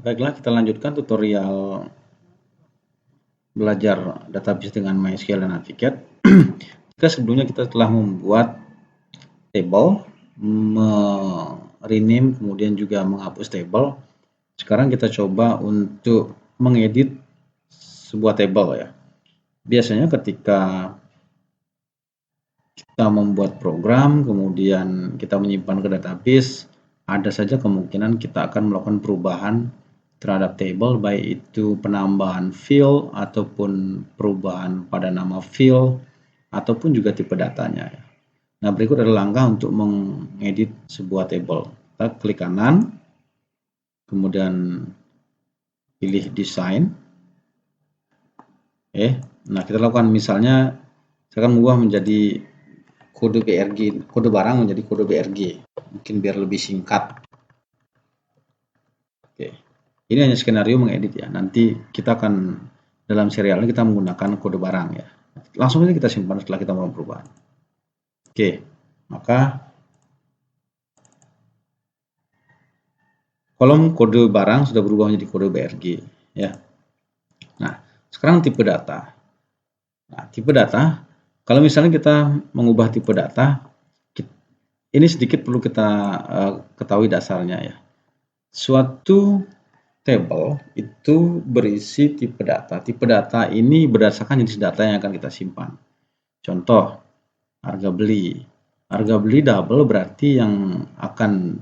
Baiklah, kita lanjutkan tutorial belajar database dengan MySQL dan Navigate. Jika sebelumnya kita telah membuat table, rename, kemudian juga menghapus table, sekarang kita coba untuk mengedit sebuah table ya. Biasanya ketika kita membuat program, kemudian kita menyimpan ke database, ada saja kemungkinan kita akan melakukan perubahan terhadap table, baik itu penambahan field ataupun perubahan pada nama field ataupun juga tipe datanya ya. Nah, berikut adalah langkah untuk mengedit sebuah table. Kita klik kanan, kemudian pilih desain. Nah, kita lakukan misalnya saya akan mengubah menjadi kode BRG, kode barang menjadi kode BRG, mungkin biar lebih singkat. Ini hanya skenario mengedit ya. Nanti kita akan dalam serialnya kita menggunakan kode barang ya. Langsung saja kita simpan setelah kita melakukan perubahan. Maka kolom kode barang sudah berubah menjadi kode BRG ya. Nah, sekarang tipe data. Nah, tipe data, kalau misalnya kita mengubah tipe data, ini sedikit perlu kita ketahui dasarnya ya. Suatu table itu berisi tipe data. Tipe data ini berdasarkan jenis data yang akan kita simpan. Contoh, harga beli. Harga beli double berarti yang akan,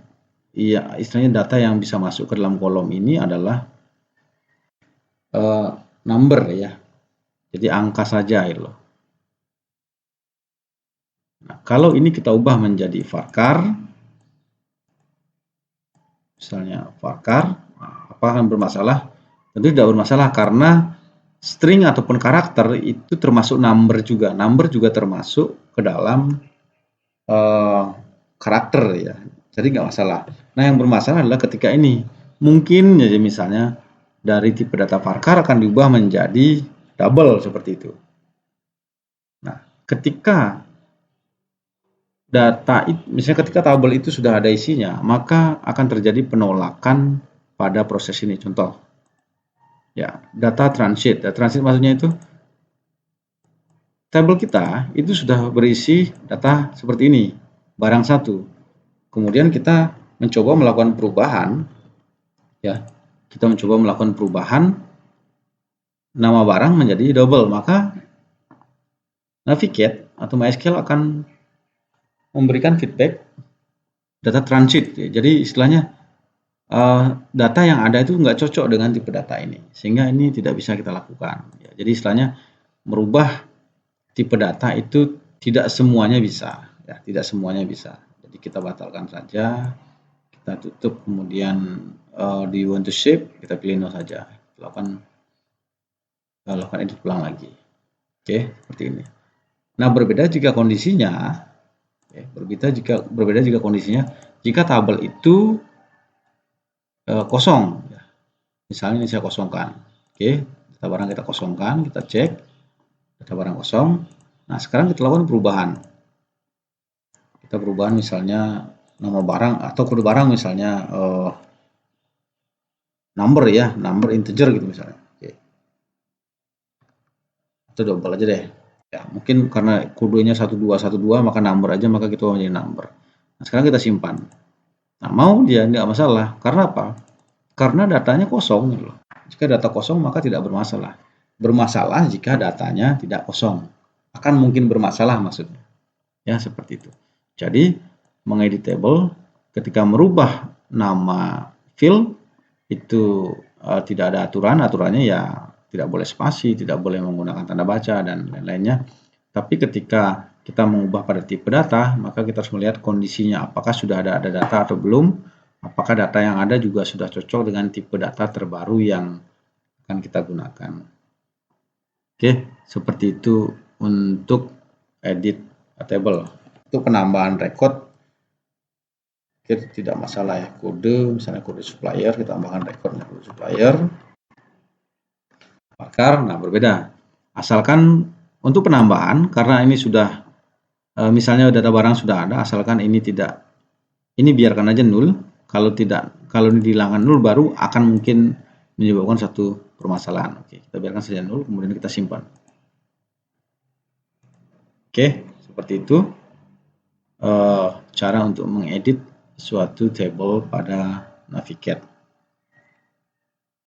ya istilahnya data yang bisa masuk ke dalam kolom ini adalah number ya. Jadi angka saja gitu loh. Nah, kalau ini kita ubah menjadi varchar, misalnya varchar, apa akan bermasalah? Tentu tidak bermasalah karena string ataupun karakter itu termasuk number juga. Number juga termasuk ke dalam karakter ya. Jadi nggak masalah. Nah, yang bermasalah adalah ketika ini mungkin ya misalnya dari tipe data varchar akan diubah menjadi double seperti itu. Nah, ketika data misalnya ketika tabel itu sudah ada isinya, maka akan terjadi penolakan pada proses ini. Contoh ya, data transit. Data transit maksudnya itu tabel kita itu sudah berisi data seperti ini, barang satu. Kemudian kita mencoba melakukan perubahan ya. Kita mencoba melakukan perubahan nama barang menjadi double, maka Navigate atau MySQL akan memberikan feedback data transit. Jadi istilahnya data yang ada itu nggak cocok dengan tipe data ini, sehingga ini tidak bisa kita lakukan. Ya, jadi istilahnya merubah tipe data itu tidak semuanya bisa, ya, tidak semuanya bisa. Jadi kita batalkan saja, kita tutup, kemudian di want to shape kita pilih no saja, lakukan edit ulang lagi. Seperti ini. Nah, berbeda jika kondisinya, berbeda jika kondisinya jika tabel itu kosong ya. Misalnya ini saya kosongkan. Data barang kita kosongkan, kita cek data barang kosong. Nah, sekarang kita lakukan perubahan. Kita perubahan misalnya nama barang atau kode barang misalnya number ya, number integer gitu misalnya. Itu double aja deh. Ya, mungkin karena kodenya 1212 maka number aja, maka kita menjadi number. Nah, sekarang kita simpan. Nah, mau dia nggak masalah. Karena apa? Karena datanya kosong gitu loh. Jika data kosong maka tidak bermasalah. Bermasalah jika datanya tidak kosong. Akan mungkin bermasalah maksudnya. Ya, seperti itu. Jadi, mengedit table ketika merubah nama field itu tidak ada aturan. Aturannya ya tidak boleh spasi, tidak boleh menggunakan tanda baca dan lain-lainnya. Tapi ketika kita mengubah pada tipe data, maka kita harus melihat kondisinya, apakah sudah ada data atau belum, apakah data yang ada juga sudah cocok dengan tipe data terbaru yang akan kita gunakan. Seperti itu untuk edit table. Untuk penambahan record, tidak masalah ya, kode, misalnya kode supplier, kita tambahkan recordnya kode supplier. Nah, berbeda. Asalkan untuk penambahan, karena ini sudah misalnya data barang sudah ada, asalkan ini tidak, ini biarkan aja null. Kalau ini dihilangkan nul baru akan mungkin menyebabkan satu permasalahan. Oke, kita biarkan saja nul, kemudian kita simpan. Oke, seperti itu cara untuk mengedit suatu table pada Navigate.